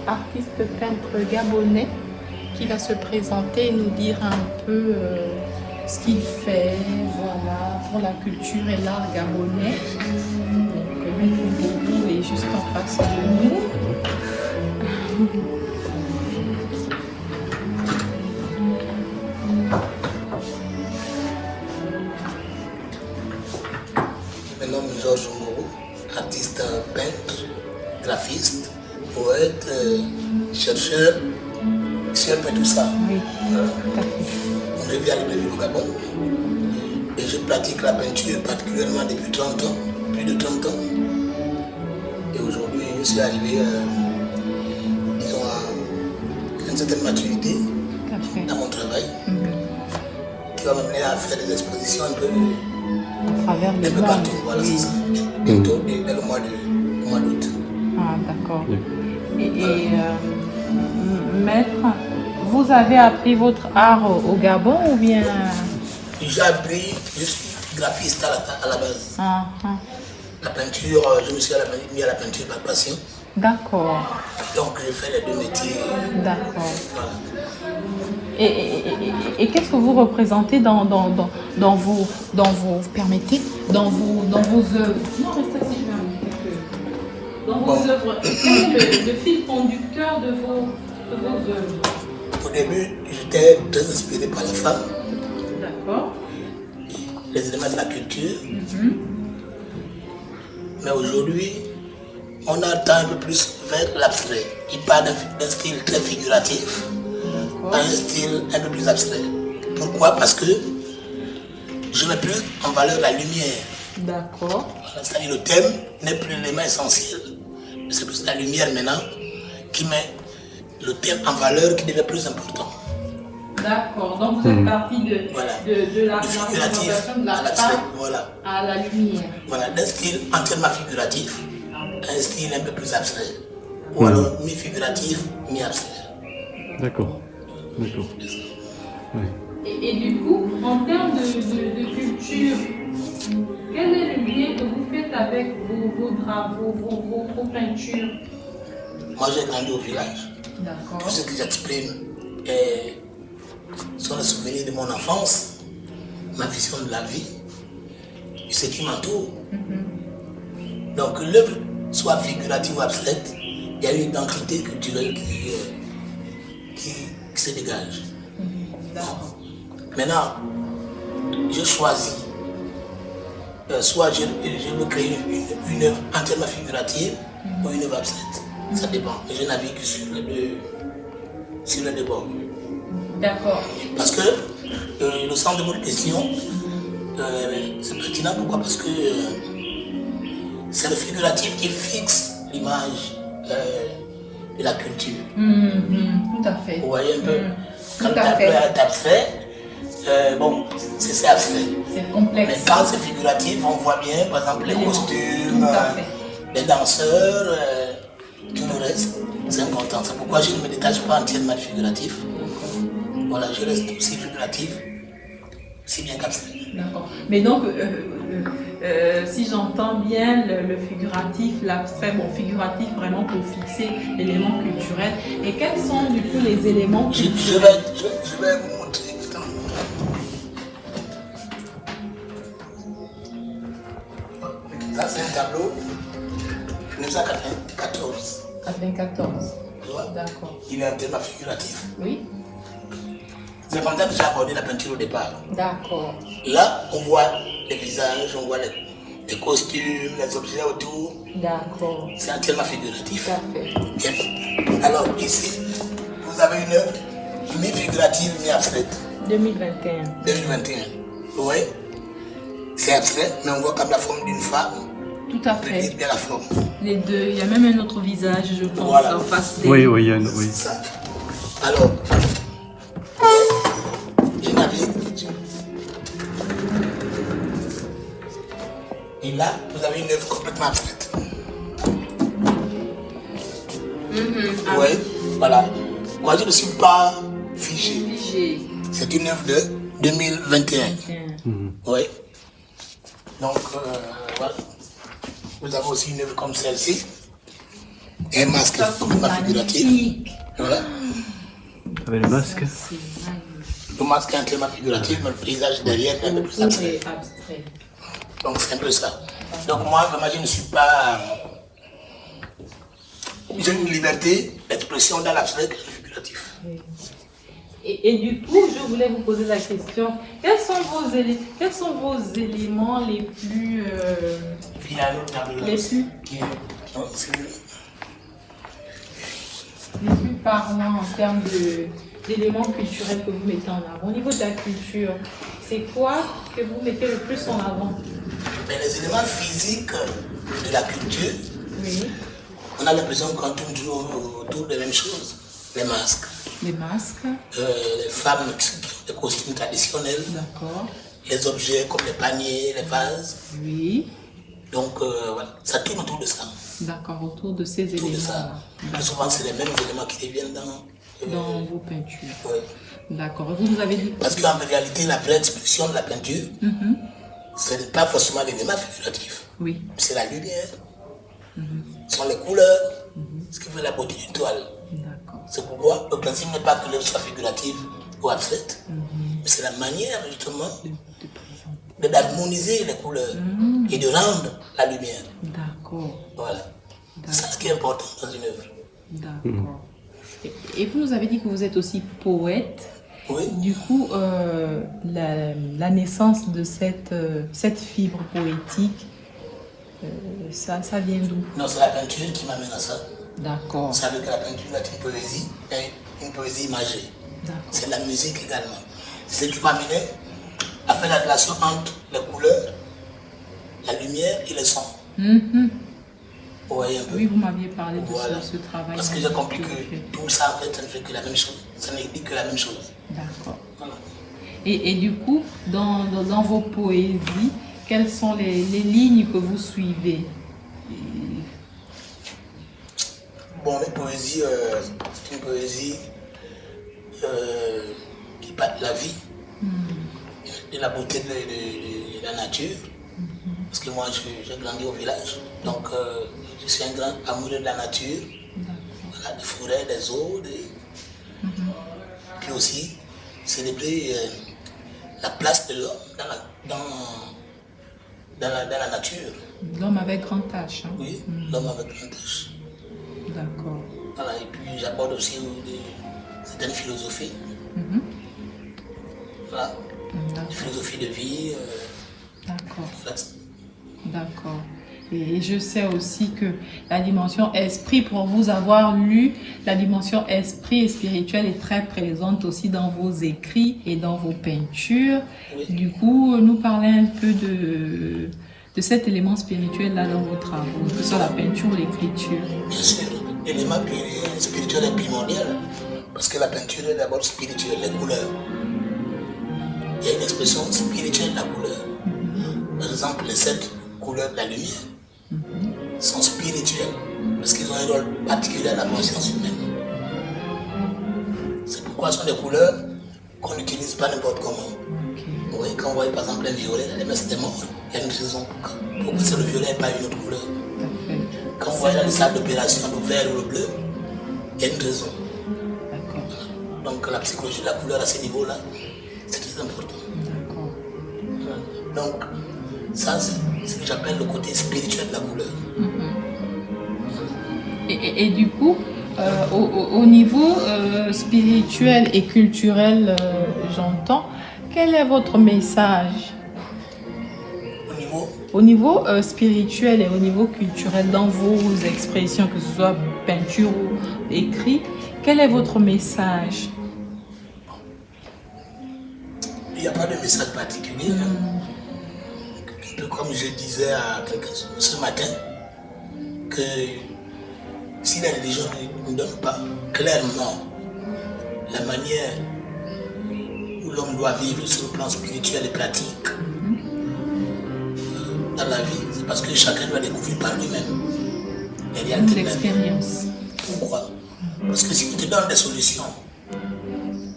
Artiste peintre gabonais qui va se présenter et nous dire un peu ce qu'il fait, voilà, pour la culture et l'art gabonais. Donc, Boubou est juste en face de nous. Je me nomme Georges Moreau, artiste peintre, graphiste, poète, chercheur, c'est un peu tout ça. Oui, Je vis à Libreville au Gabon et je pratique la peinture particulièrement depuis 30 ans, plus de 30 ans. Et aujourd'hui, je suis arrivé disons, à une certaine maturité dans mon travail qui va m'amener à faire des expositions un peu, partout. Voilà, c'est ça. Bientôt, dès le mois d'août. Ah, d'accord. Maître, vous avez appris votre art au Gabon ou bien? J'ai appris, je suis graphiste à la base. La peinture, je me suis mis à la peinture par passion. D'accord. Donc je fais les deux métiers. D'accord. Voilà. Et qu'est-ce que vous représentez dans vos permettez, dans vos œuvres? Non, restez assis, je vais inviter. Dans vos œuvres, quel est le fil conducteur de vos œuvres? Au début, j'étais très inspiré par la femme. D'accord. Les éléments de la culture. Mais aujourd'hui, on attend un peu plus vers l'abstrait. Il parle d'un style très figuratif, un style un peu plus abstrait. Pourquoi? Parce que je mets plus en valeur la lumière. D'accord. C'est-à-dire le thème n'est plus l'élément essentiel. C'est plus la lumière maintenant qui met le thème en valeur qui devient plus important. D'accord. Donc vous êtes parti de la représentation de la femme à la lumière. Voilà, d'un style entièrement figuratif, un style un peu plus abstrait. Ou alors mi-figuratif, mi-abstrait. D'accord. D'accord. Ouais. Et du coup, en termes de culture, quel est le lien que vous faites avec vos draps, vos peintures? Moi j'ai grandi au village. D'accord. Tout ce que j'exprime sont les souvenirs de mon enfance, ma vision de la vie, et ce qui m'entoure. Donc que l'œuvre soit figurative ou abstraite, il y a une identité culturelle qui se dégage. Maintenant, je choisis. Soit je veux créer une œuvre entièrement figurative ou une œuvre abstraite. Ça dépend. Je navigue sur les deux bords. D'accord. Parce que le centre de votre question, c'est pertinent. Pourquoi? Parce que c'est le figuratif qui fixe l'image de la culture. Tout à fait. Vous voyez un peu, quand Tout le à tableau fait. est abstrait, bon, c'est abstrait. C'est complexe. Mais quand c'est figuratif, on voit bien, par exemple, les costumes, les danseurs, tout le reste, c'est important. C'est pourquoi je ne me détache pas entièrement du figuratif. Voilà, je reste aussi figuratif, si bien qu'abstrait. D'accord. Mais donc, si j'entends bien le figuratif, l'abstrait, bon, figuratif vraiment pour fixer l'élément culturel. Et quels sont du coup les éléments culturels? Je vais vous montrer. Ça, c'est un tableau 1994. 94. Ouais. D'accord. Il est un thème figuratif. Oui. C'est comme ça que j'ai abordé la peinture au départ. D'accord. Là, on voit les visages, on voit les les costumes, les objets autour. D'accord. C'est entièrement figuratif. Tout à fait. Bien. Alors ici, vous avez une œuvre mi-figurative, mi-abstraite. 2021. 2021. Vous voyez? C'est abstrait, mais on voit comme la forme d'une femme. Tout à On peut dire fait. bien la forme. Les deux. Il y a même un autre visage, je pense, Voilà. en face des... Oui, oui, il y a une. Oui. C'est ça. Alors, je navigue. Et là, vous avez une œuvre complètement abstraite. Ah Oui, voilà. Moi, je ne suis pas figé. Figé. C'est une œuvre de 2021. Oui. Donc, voilà. Vous avez aussi une œuvre comme celle-ci. Et un masque Ça, c'est complètement figuratif. magnifique. Voilà. Avec le masque. C'est magnifique. Le masque est entièrement figuratif, mais le paysage derrière est un peu plus Tout abstrait. est abstrait. Donc, c'est un peu ça. Donc, moi, vraiment, je ne suis pas. J'ai une liberté d'expression dans l'abstrait et le figuratif. Et du coup, je voulais vous poser la question, quels sont vos éléments les plus... Puis il y a un autre tableau Les aussi, plus- qui est. Non, c'est lui. les plus parlants en termes d'éléments culturels que vous mettez en avant? Au niveau de la culture, c'est quoi que vous mettez le plus en avant? Mais les éléments physiques de la culture, Oui, on a l'impression qu'on tourne toujours autour des mêmes choses. Les masques, les masques, les femmes qui ont des costumes traditionnels, d'accord. les objets comme les paniers, les vases. Oui, Donc voilà, ça tourne autour de ça. d'accord, autour de ces Autour de ça. éléments-là. Plus souvent, c'est les mêmes éléments qui reviennent Dans vos peintures. ouais. D'accord. Vous nous avez dit... Parce qu'en réalité, la vraie expression de la peinture, ce n'est pas forcément l'élément figuratif. Oui, C'est la lumière, ce sont les couleurs, ce qui fait la beauté d'une toile. d'accord. C'est pourquoi le principe n'est pas que l'œuvre soit figurative ou abstraite, mais c'est la manière justement d'harmoniser les couleurs et de rendre la lumière. D'accord, Voilà. C'est ça ce qui est important dans une œuvre. d'accord. Et vous nous avez dit que vous êtes aussi poète. Oui. Du coup, la naissance de cette fibre poétique, ça vient d'où? Non, c'est la peinture qui m'amène à ça. D'accord, Vous savez que la peinture est une poésie, et une poésie imagée. d'accord. C'est la musique également. C'est ce qui m'a amené à faire la relation entre les couleurs, la lumière et le son. Mhm. Vous voyez un peu? Oui, vous m'aviez parlé de Voilà. ce travail. Parce que j'ai compris que magnifique. tout ça, en fait, ça ne fait que la même chose. Ça n'explique que la même chose. D'accord. Voilà. Et du coup, dans vos poésies, quelles sont les lignes que vous suivez? Bon, mes poésies, c'est une poésie qui parle de la vie, de la beauté de la nature. Parce que moi, j'ai grandi au village, donc je suis un grand amoureux de la nature. Voilà, des forêts, des eaux, puis aussi célébrer la place de l'homme dans la nature. L'homme avec grand H. Hein? Oui, l'homme avec un tâche. D'accord. Voilà, et puis j'aborde aussi certaines philosophies. Voilà, D'accord. philosophie de vie. D'accord. Voilà. D'accord. Et je sais aussi que la dimension esprit, pour vous avoir lu, la dimension esprit et spirituelle est très présente aussi dans vos écrits et dans vos peintures. Oui. Du coup, nous parler un peu de cet élément spirituel-là dans vos travaux, que ce soit la peinture ou l'écriture. Bien sûr, l'élément spirituel est primordial, parce que la peinture est d'abord spirituelle, les couleurs. Il y a une expression spirituelle de la couleur. Par exemple, les 7 couleurs de la lumière sont spirituelles, parce qu'ils ont un rôle particulier dans la conscience humaine. C'est pourquoi ce sont des couleurs qu'on n'utilise pas n'importe comment. Vous voyez, quand on voit par exemple un violet, c'est mort. Il y a une raison pourquoi c'est le violet et pas une autre couleur. Parfait. Quand on voit dans les salles d'opération le vert ou le bleu, il y a une raison. D'accord. Donc la psychologie de la couleur à ce niveau-là, c'est très important. D'accord. Donc ça, c'est ce que j'appelle le côté spirituel de la couleur. Et du coup, au niveau spirituel et culturel, j'entends, quel est votre message? Au niveau Au niveau spirituel et au niveau culturel, dans vos expressions, que ce soit peinture ou écrit, quel est votre message? Il n'y a pas de message particulier. Un peu comme je disais à quelqu'un ce matin, que si la religion ne nous donne pas clairement la manière où l'homme doit vivre sur le plan spirituel et pratique dans la vie, c'est parce que chacun doit découvrir par lui-même les réalités de la vie. L'expérience. Pourquoi? Parce que si on te donne des solutions,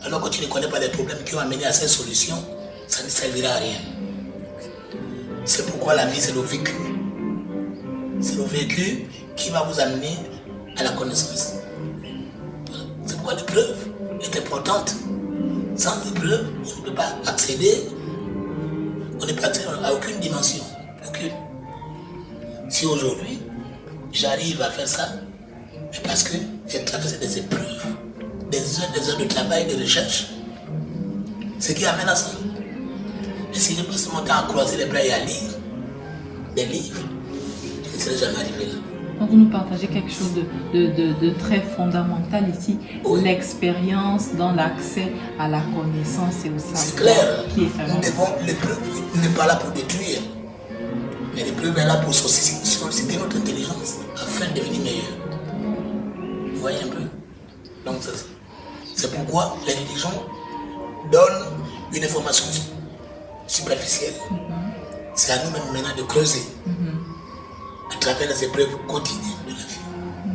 alors que tu ne connais pas les problèmes qui ont amené à ces solutions, ça ne servira à rien. C'est pourquoi la vie, c'est le vécu. C'est le vécu qui va vous amener à la connaissance. C'est pourquoi l'épreuve est importante. Sans épreuve, on ne peut pas accéder, on ne peut accéder à aucune dimension. Aucune. Si aujourd'hui, j'arrive à faire ça, c'est parce que j'ai traversé des épreuves, des heures de travail, de recherche, ce qui amène à ça. Et si je passe mon temps à croiser les bras et à lire des livres, je ne serais jamais arrivé là. Donc vous nous partagez quelque chose de très fondamental ici, Oui. L'expérience dans l'accès à la connaissance et au savoir. C'est clair. Qui est vraiment... L'épreuve n'est pas là pour détruire, mais l'épreuve est là pour solliciter notre intelligence afin de devenir meilleur. Vous voyez un peu? Donc c'est pourquoi les religions donnent une information superficielle. C'est à nous-mêmes maintenant de creuser à travers les épreuves quotidiennes de la vie.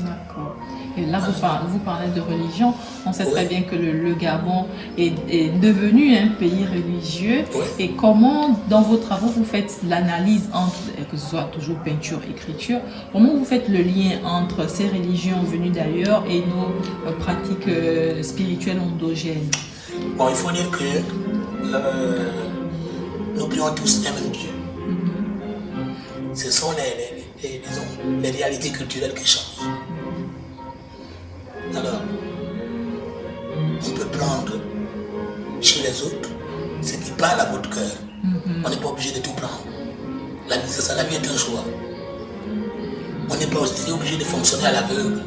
D'accord. Et là, vous parlez de religion. On sait Oui. très bien que le Gabon est devenu un pays religieux. Oui. Et comment, dans vos travaux, vous faites l'analyse entre, que ce soit toujours peinture, écriture, comment vous faites le lien entre ces religions venues d'ailleurs et nos pratiques spirituelles endogènes? Bon, il faut dire que nous prions tous un même Dieu. Ce sont les réalités culturelles qui changent. Alors, on peut prendre chez les autres ce qui parle à votre cœur. On n'est pas obligé de tout prendre. La vie, c'est ça, la vie est un choix. On n'est pas aussi obligé de fonctionner à l'aveugle.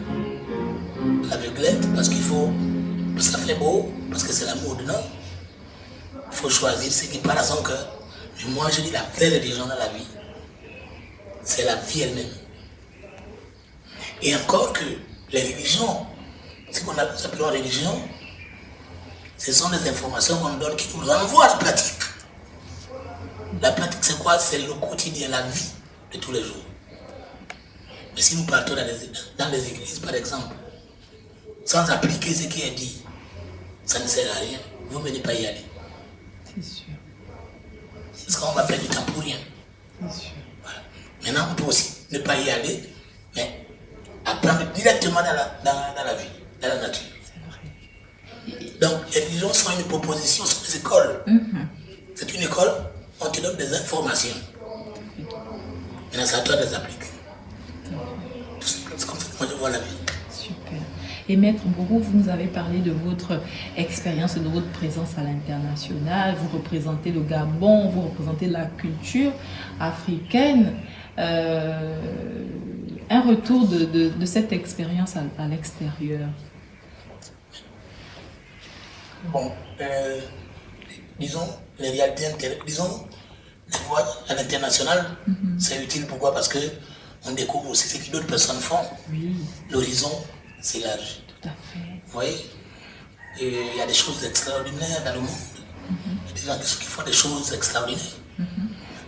L'aveuglette, parce qu'il faut, parce que ça fait beau, parce que c'est la mode, non? Il faut choisir ce qui parle à son cœur. Mais moi, je dis la vraie religion dans la vie, c'est la vie elle-même. Et encore que les religions, ce qu'on appelle religion, ce sont des informations qu'on donne qui nous renvoient à la pratique. La pratique, c'est quoi? C'est le quotidien, la vie de tous les jours. Mais si nous partons dans les églises, par exemple, sans appliquer ce qui est dit, ça ne sert à rien. Vous ne venez pas y aller. C'est sûr. Parce qu'on va perdre du temps pour rien. C'est sûr. Voilà. Maintenant, on peut aussi ne pas y aller, mais apprendre directement dans la vie, dans la nature. C'est vrai. Donc, les religions sont une proposition, sont des écoles. C'est une école, on te donne des informations. Maintenant, c'est à toi de les appliquer. C'est comme ça que moi je vois la vie. Super. Et Maître Bourou, vous nous avez parlé de votre expérience et de votre présence à l'international. Vous représentez le Gabon, vous représentez la culture africaine. Un retour de cette expérience à l'extérieur. Bon, disons, les réalités disons, les voyages à l'international, c'est utile. Pourquoi? Parce qu'on découvre aussi ce que d'autres personnes font. Oui, L'horizon s'élargit. tout à fait. Vous voyez? Et il y a des choses extraordinaires dans le monde. Il y a des gens qui font des choses extraordinaires.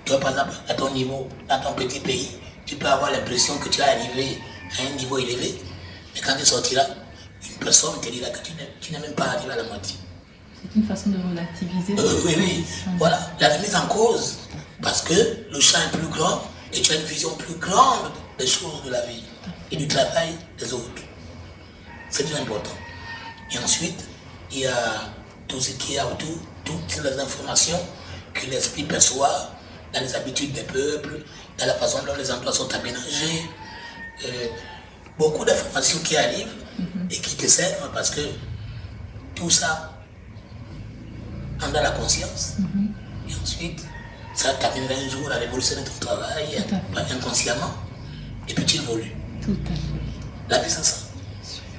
Toi, par exemple, à ton niveau, dans ton petit pays, tu peux avoir l'impression que tu es arrivé à un niveau élevé, mais quand tu sortiras, une personne te dira que tu n'es même pas arrivé à la moitié. C'est une façon de relativiser. Oui. Voilà, la remise en cause. Parce que le champ est plus grand et tu as une vision plus grande des choses de la vie et du travail des autres. C'est très important. Et ensuite, il y a tout ce qui est autour, toutes les informations que l'esprit perçoit dans les habitudes des peuples, dans la façon dont les endroits sont aménagés. Beaucoup d'informations qui arrivent et qui te servent parce que tout ça en a la conscience. Et ensuite, Ça t'amènera un jour à révolutionner ton travail, inconsciemment, et puis tu évolues. Tout à fait. La vie, c'est ça.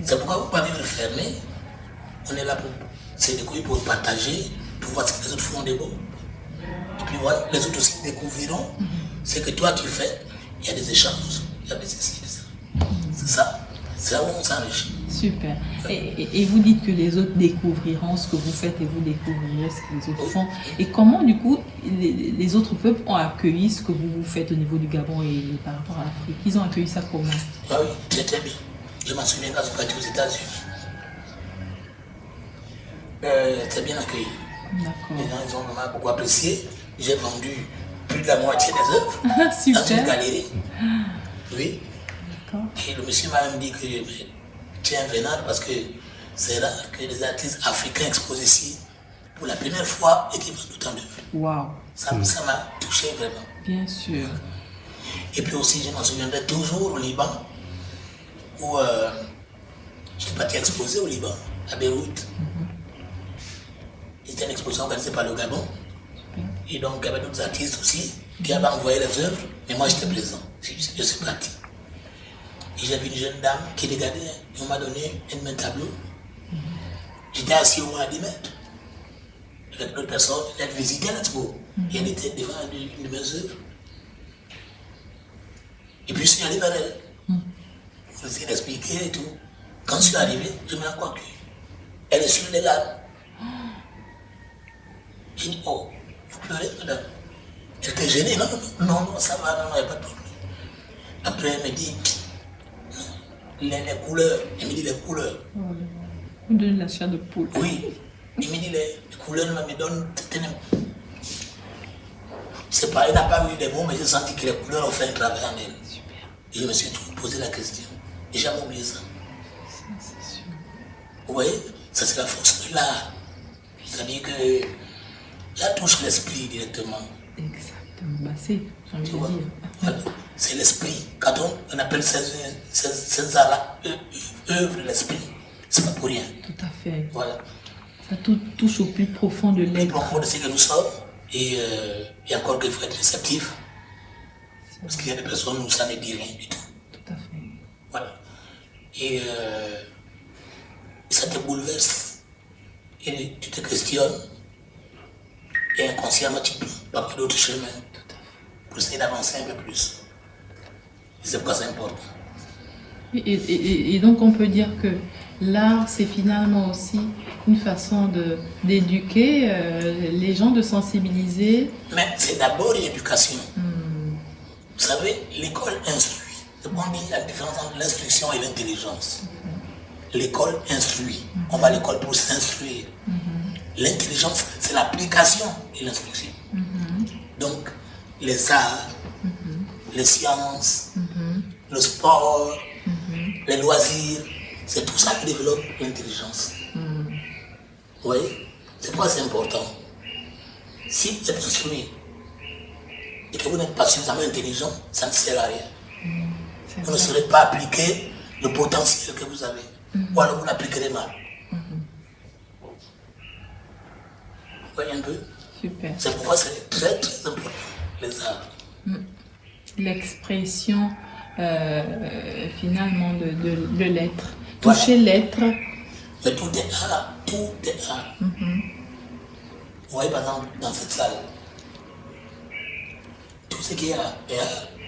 C'est pourquoi vous ne pouvez pas vivre fermé. On est là pour se découvrir, pour partager, pour voir ce que les autres font de beau. Et puis voilà, les autres aussi découvriront ce que toi tu fais. Il y a des échanges, il y a des essais, des ça. C'est ça. C'est là où on s'enrichit. Super. Et vous dites que les autres découvriront ce que vous faites et vous découvrirez ce que les autres font. Et comment, du coup, les autres peuples ont accueilli ce que vous faites au niveau du Gabon et par rapport à l'Afrique? Ils ont accueilli ça comment? Ah oui, très très bien. Je m'en souviens quand je suis parti aux États-Unis. Très bien accueilli. D'accord. Les gens ils ont vraiment beaucoup apprécié. J'ai vendu plus de la moitié des œuvres Super. dans une galerie. Oui. D'accord. Et le monsieur m'a même dit que tu es un vénard parce que c'est rare que les artistes africains exposent ici pour la première fois et qu'ils vendent autant d'œuvres. Waouh. Ça m'a touché vraiment. Bien sûr. Et puis aussi, je m'en souviendrai toujours au Liban, où j'étais parti exposer au Liban, à Beyrouth. C'était une exposition organisée par le Gabon. Et donc, il y avait d'autres artistes aussi qui avaient envoyé les œuvres, mais moi j'étais présent. Je suis parti. Et j'ai vu une jeune dame qui regardait, et on m'a donné un même tableau. J'étais assis au moins à 10 mètres. Avec d'autres personnes, elle visitait l'expo. Et elle était devant une de mes œuvres. Et puis je suis allé vers elle. Pour essayer d'expliquer et tout. Quand je suis arrivé, je me rends compte qu'elle est sur les larmes. J'ai dit, oh, vous pleurez, madame? Elle était gênée, non, ça va, non, il n'y a pas de problème. Après, elle me dit, non, les couleurs, elle me dit les couleurs. Vous donnez la chair de poule. Oui, il me dit les couleurs me donnent. C'est pas, elle n'a pas eu des mots, mais j'ai senti que les couleurs ont fait un travail en elle. Super. Et je me suis posé la question. Et j'ai jamais oublié ça. Ça, c'est sûr. Vous voyez, ça c'est la force de l'art. C'est-à-dire que l'art touche l'esprit directement. Exactement. Bah, c'est, j'ai envie Tu de vois, dire. voilà. C'est l'esprit. Quand on appelle ces arts-là œuvres de l'esprit, c'est pas pour rien. Tout à fait. Voilà. Ça touche au plus profond de Plus l'être. profond de ce que nous sommes. Et encore qu'il faut être réceptif. Parce qu'il y a des personnes où ça ne dit rien du tout. Tout à fait. Voilà. Et ça te bouleverse. Et tu te questionnes. Et inconsciemment, tu peux parcourir d'autres chemins. Tout à fait. Pour essayer d'avancer un peu plus. Et c'est pourquoi c'est important. Et donc on peut dire que l'art, c'est finalement aussi une façon d'éduquer les gens, de sensibiliser. Mais c'est d'abord une éducation. Vous savez, l'école instruit. C'est pour dire la différence entre l'instruction et l'intelligence. L'école instruit. On va à l'école pour s'instruire. L'intelligence, c'est l'application de l'instruction. Donc, les arts, les sciences, le sport, les loisirs, c'est tout ça qui développe l'intelligence. Vous voyez? C'est pourquoi c'est important. Si vous êtes instruit et que vous n'êtes pas suffisamment intelligent, ça ne sert à rien. Vous ne saurez pas appliquer le potentiel que vous avez. Ou alors vous l'appliquerez mal. Vous voyez un peu? Super. C'est pourquoi c'est très très important, les arts. L'expression finalement de l'être. Toucher l'être. Mais tout est art, tout est art. Vous voyez par exemple dans cette salle, tout ce qui est art,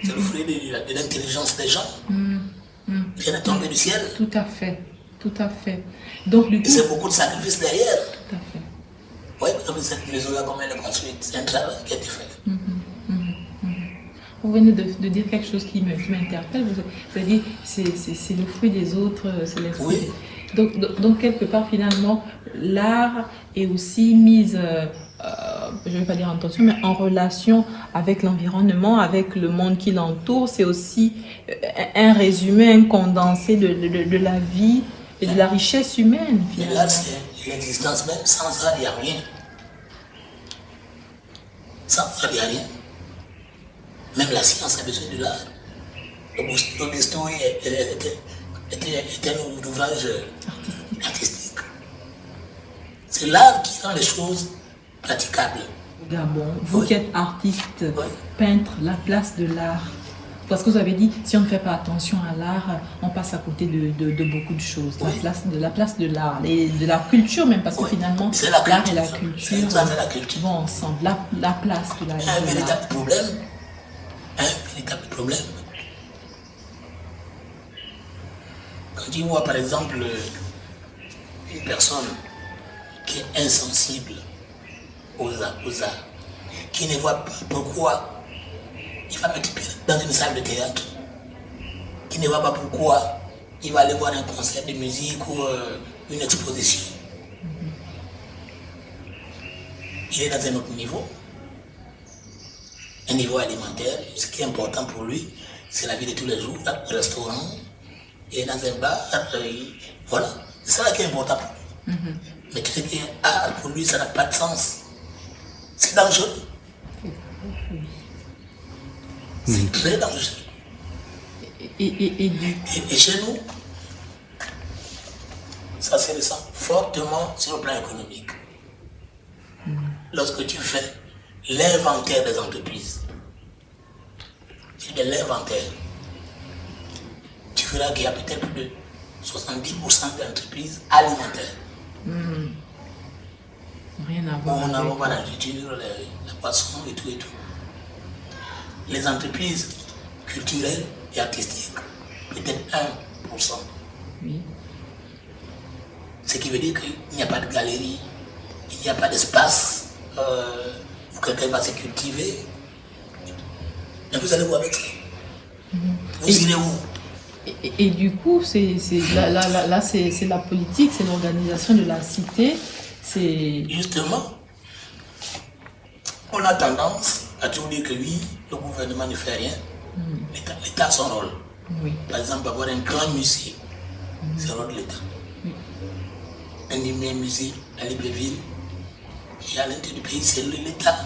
c'est le fruit de l'intelligence des gens. Rien n'est tombé du ciel. Tout à fait. Tout à fait. Donc du Et coup. c'est beaucoup de sacrifices derrière. Tout à fait. Oui, comme cette maison-là, comment elle est construite, c'est un travail qui a été fait. Vous venez de dire quelque chose qui m'interpelle. Vous avez dit c'est le fruit des autres, c'est les fruits. Oui. Donc quelque part finalement l'art est aussi mise, je ne vais pas dire en tension, mais en relation avec l'environnement, avec le monde qui l'entoure. C'est aussi un résumé, un condensé de la vie et de la richesse humaine. Mais là, c'est l'existence même. Sans art, il n'y a rien. Sans art, il n'y a rien. Même la science a besoin de l'art. L'histoire était un ouvrage artistique. C'est l'art qui rend les choses praticables. Gabon, vous qui êtes artiste, architecte, peintre, la place de l'art. Parce que vous avez dit, si on ne fait pas attention à l'art, on passe à côté de beaucoup de choses. Oui. La place de l'art, de la culture même, parce que finalement, l'art et la culture vont ensemble. La place de l'art. Un véritable problème. Quand tu vois par exemple une personne qui est insensible aux arts, qui ne voit pas pourquoi il va mettre pied dans une salle de théâtre, qui ne voit pas pourquoi il va aller voir un concert de musique ou une exposition. Il est dans un autre niveau, un niveau alimentaire. Ce qui est important pour lui, c'est la vie de tous les jours, le restaurant, et dans un bar, voilà. C'est ça qui est important pour lui. Mais tout ce qui est art, pour lui, ça n'a pas de sens. C'est dangereux. C'est très dangereux. Et chez nous, ça se ressent fortement sur le plan économique. Lorsque tu fais l'inventaire des entreprises, tu fais l'inventaire, tu verras qu'il y a peut-être plus de 70% d'entreprises alimentaires. Rien à voir. On a la nourriture, la poisson et tout et tout. Les entreprises culturelles et artistiques, peut-être 1%. Oui. Ce qui veut dire qu'il n'y a pas de galerie, il n'y a pas d'espace où quelqu'un va se cultiver. Et vous allez voir avec ça. Vous irez où? Et du coup, là, c'est la politique, c'est l'organisation de la cité. Justement, on a tendance à toujours dire que oui, le gouvernement ne fait rien. L'État a son rôle. Oui. Par exemple, avoir un grand musée, c'est le rôle de l'État. Un immense musée à Libreville, et à l'intérieur du pays, c'est l'État.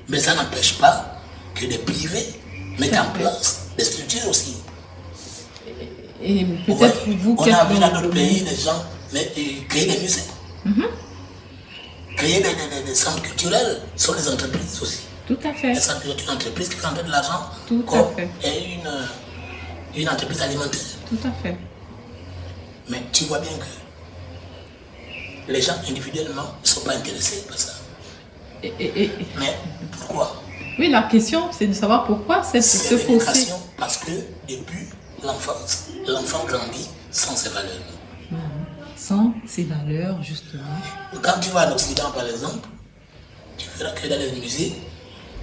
Mais ça n'empêche pas que des privés mettent en place des structures aussi. Et peut-être vous, on a vu dans d'autres pays des gens créer des musées. Créer des centres culturels sont des entreprises aussi. Tout à fait. Les centres culturels, une entreprise qui fait entrer de l'argent et une entreprise alimentaire. Tout à fait. Mais tu vois bien que les gens individuellement ne sont pas intéressés par ça. Mais pourquoi? Oui, la question, c'est de savoir pourquoi c'est ce fossé. Parce que depuis l'enfance, l'enfant grandit sans ses valeurs. Sans ses valeurs, justement. Quand tu vas en Occident, par exemple, tu verras que dans les musées,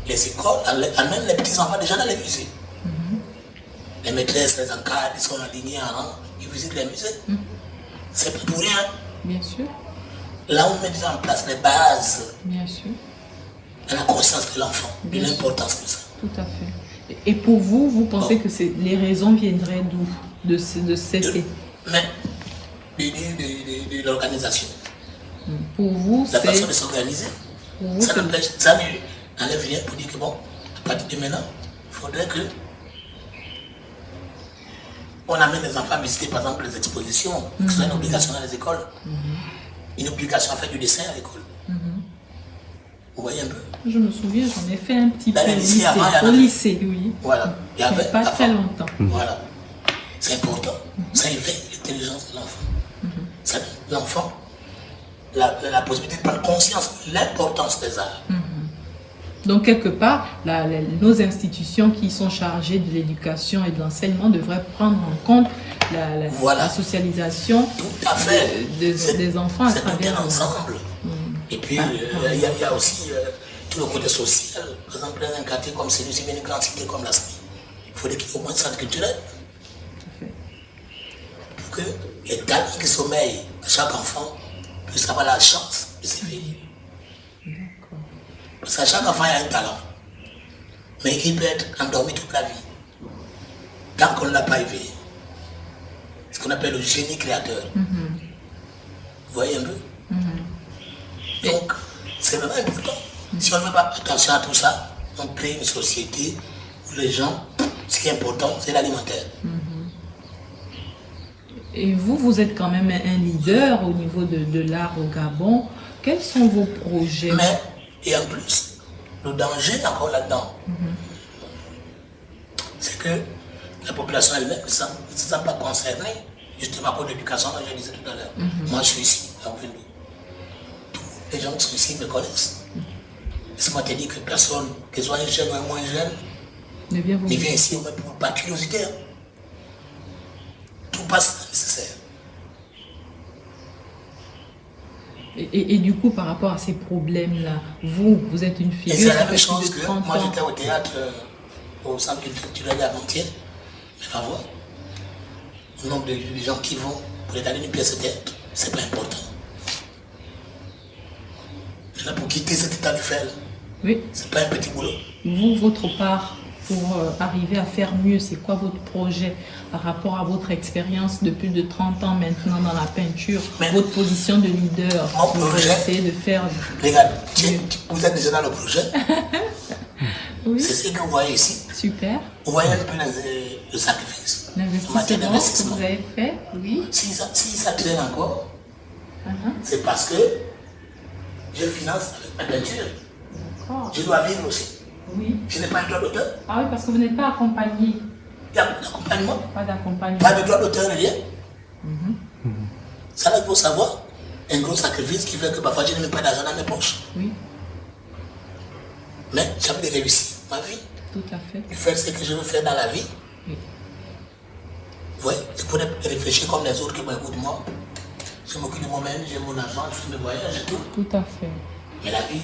les écoles amènent les petits-enfants déjà dans les musées. Les maîtresses, les encadres, ils sont alignés en rang, ils visitent les musées. C'est pas pour rien. Bien sûr. Là, on met déjà en place les bases. Bien sûr. De la conscience de l'enfant, de l'importance de ça. Tout à fait. Et pour vous, vous pensez que les raisons viendraient d'où? De cette... Mais de l'organisation. Pour vous, la façon de s'organiser. Ça n'enlève rien pour dire que bon, à partir de maintenant, il faudrait que on amène les enfants à visiter par exemple les expositions, que ce soit une obligation dans les écoles. Une obligation à faire du dessin à l'école. Vous voyez un peu? Je me souviens, j'en ai fait un petit peu au lycée, oui. Voilà. Il y avait pas très longtemps. Voilà. C'est important. Ça éveille l'intelligence de l'enfant. Ça donne l'enfant la possibilité de prendre conscience de l'importance des arts. Donc, quelque part, nos institutions qui sont chargées de l'éducation et de l'enseignement devraient prendre en compte la socialisation des enfants à travers ensemble. Et puis, il y a aussi tout le côté social. Par exemple, dans un quartier comme celui-ci, une grande cité comme la SMI, il faudrait qu'il y ait au moins un centre culturel. Pour que les talents qui sommeillent à chaque enfant puissent avoir la chance de s'éveiller. Parce qu'à chaque enfant, il y a un talent. Mais qui peut être endormi toute la vie. Tant qu'on ne l'a pas éveillé. Ce qu'on appelle le génie créateur. Vous voyez un peu? Donc, c'est vraiment important. Si on ne fait pas attention à tout ça, on crée une société où les gens, ce qui est important, c'est l'alimentaire. Et vous êtes quand même un leader au niveau de l'art au Gabon. Quels sont vos projets? Mais, et en plus, Le danger encore là-dedans, c'est que la population elle-même ne se sent pas concernée, justement à cause de l'éducation, comme je disais tout à l'heure. Moi, je suis ici, à Ouvendou. Tous les gens qui sont ici me connaissent. Laisse-moi te dire que personne, qu'ils soient jeunes ou moins jeunes, Ne vient vous ne vient ici par curiosité. Tout passe nécessaire. Et du coup, par rapport à ces problèmes-là, vous êtes une Et figure c'est la qui même fait chose plus de que 30 moi ans. j'étais au théâtre, au centre culturel avant-hier. Mais va voir, le nombre de gens qui vont pour regarder une pièce de théâtre, c'est pas important. Maintenant, pour quitter cet état de fait, Oui. c'est pas un petit boulot. Vous, votre part, pour arriver à faire mieux, c'est quoi votre projet par rapport à votre expérience de plus de 30 ans maintenant dans la peinture, Mais votre position de leader, mon vous projet- essayez de faire... Regarde, vous êtes déjà dans le projet, Oui, c'est ce que vous voyez ici. super. Vous voyez un peu le sacrifice en matière L'investissement que d'investissement. vous avez fait, oui. Si ça traîne encore, Uh-huh. c'est parce que je finance avec ma peinture. D'accord. Je dois vivre aussi. Oui. Je n'ai pas un droit d'auteur. Ah oui, parce que vous n'êtes pas accompagné. Il n'y a pas d'accompagnement, Pas d'accompagnement. pas de droit d'auteur, rien. Ça, là, il faut savoir. Un gros sacrifice qui fait que parfois je n'ai même pas d'argent dans mes poches. Oui, Mais j'ai envie de réussir ma vie, tout à fait. de faire ce que je veux faire dans la vie. Oui. Ouais, je pourrais réfléchir comme les autres qui m'écoutent moi. Je m'occupe de moi-même, j'ai mon argent, je fais mes voyages et tout. Tout à fait. Mais la vie,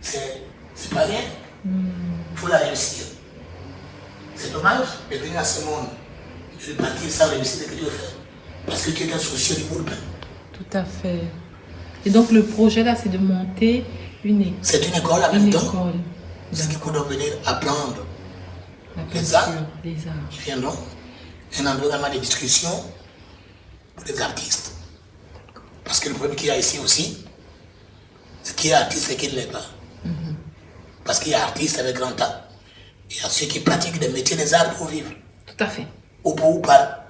c'est pas rien. Il faut la réussir. C'est dommage de venir à ce monde, de partir sans réussir ce que tu veux faire. Parce que tu es un soucieux du bout de pain. Tout à fait. Et donc le projet là, c'est de monter une C'est une école en Une même temps. école. Ce qui pourrait venir apprendre La Les arts. peinture, les arts. qui viendront. Un environnement de discussion pour les artistes. Parce que le problème qu'il y a ici aussi, c'est qu'il y a artiste et qu'il ne l'est pas. Parce qu'il y a artistes avec grand temps. Il y a ceux qui pratiquent des métiers des arts pour vivre. Tout à fait. Ou par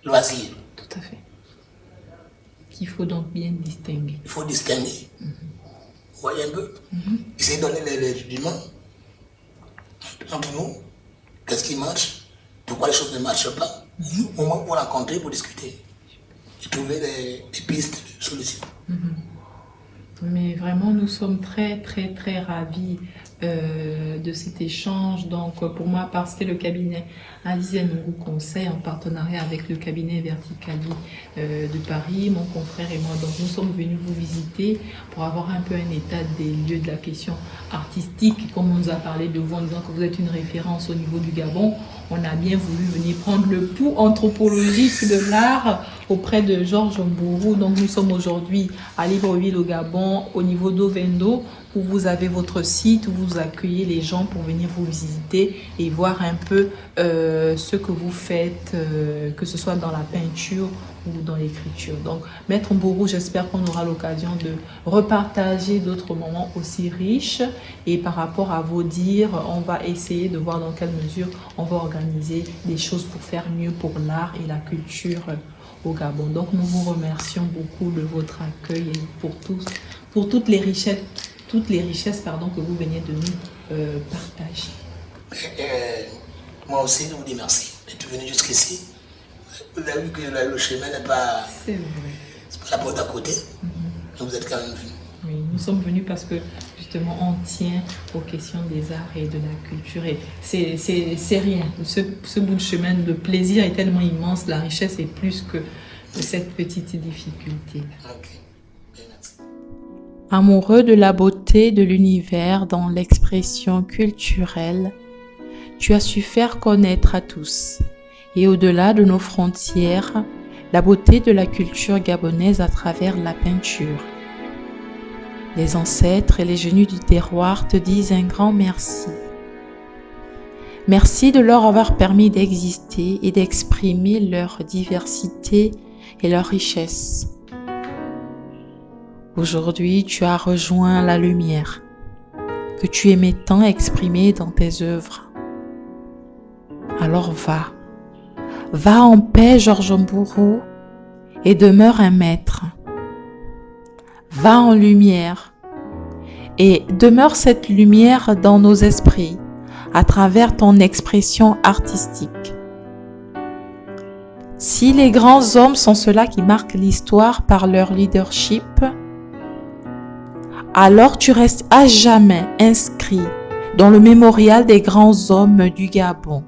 loisir. Tout à fait. Qu'il faut donc bien distinguer. Il faut distinguer. Vous voyez un peu. Essayer de donner les rudiments entre nous. Qu'est-ce qui marche? Pourquoi les choses ne marchent pas? Au moins pour rencontrer, pour discuter. Et trouver des pistes de solutions. Mais vraiment, nous sommes très, très, très ravis de cet échange. Donc, pour moi, parce que le cabinet Aziz Nourou Conseil, en partenariat avec le cabinet Verticali de Paris, mon confrère et moi, donc nous sommes venus vous visiter pour avoir un peu un état des lieux de la question artistique. Comme on nous a parlé de vous en disant que vous êtes une référence au niveau du Gabon, on a bien voulu venir prendre le pouls anthropologique de l'art auprès de Georges Mbourou. Donc nous sommes aujourd'hui à Libreville au Gabon, au niveau d'Ovendo, où vous avez votre site, où vous accueillez les gens pour venir vous visiter et voir un peu ce que vous faites, que ce soit dans la peinture ou dans l'écriture. Donc, Maître Mbourou, j'espère qu'on aura l'occasion de repartager d'autres moments aussi riches. Et par rapport à vos dires, on va essayer de voir dans quelle mesure on va organiser des choses pour faire mieux pour l'art et la culture au Gabon. Donc, nous vous remercions beaucoup de votre accueil et pour toutes les richesses que vous venez de nous partager. Moi aussi, je vous dis merci d'être venu jusqu'ici. Vous avez vu que le chemin n'est pas, C'est vrai. c'est pas la porte à côté. Donc vous êtes quand même venus. Oui, nous sommes venus parce que justement on tient aux questions des arts et de la culture. Et c'est rien. Ce bout de chemin de plaisir est tellement immense. La richesse est plus que cette petite difficulté. Ok. Bien, merci. Amoureux de la beauté de l'univers dans l'expression culturelle, tu as su faire connaître à tous, et au-delà de nos frontières, la beauté de la culture gabonaise à travers la peinture. Les ancêtres et les génies du terroir te disent un grand merci. Merci de leur avoir permis d'exister et d'exprimer leur diversité et leur richesse. Aujourd'hui, tu as rejoint la lumière que tu aimais tant exprimer dans tes œuvres. Alors va en paix, Georges Mbourou, et demeure un maître. Va en lumière et demeure cette lumière dans nos esprits à travers ton expression artistique. Si les grands hommes sont ceux-là qui marquent l'histoire par leur leadership, alors tu restes à jamais inscrit dans le mémorial des grands hommes du Gabon.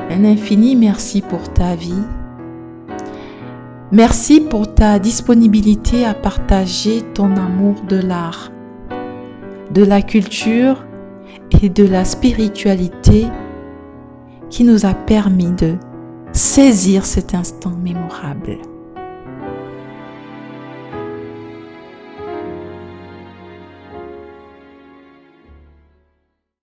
Un infini merci pour ta vie. Merci pour ta disponibilité à partager ton amour de l'art, de la culture et de la spiritualité qui nous a permis de saisir cet instant mémorable.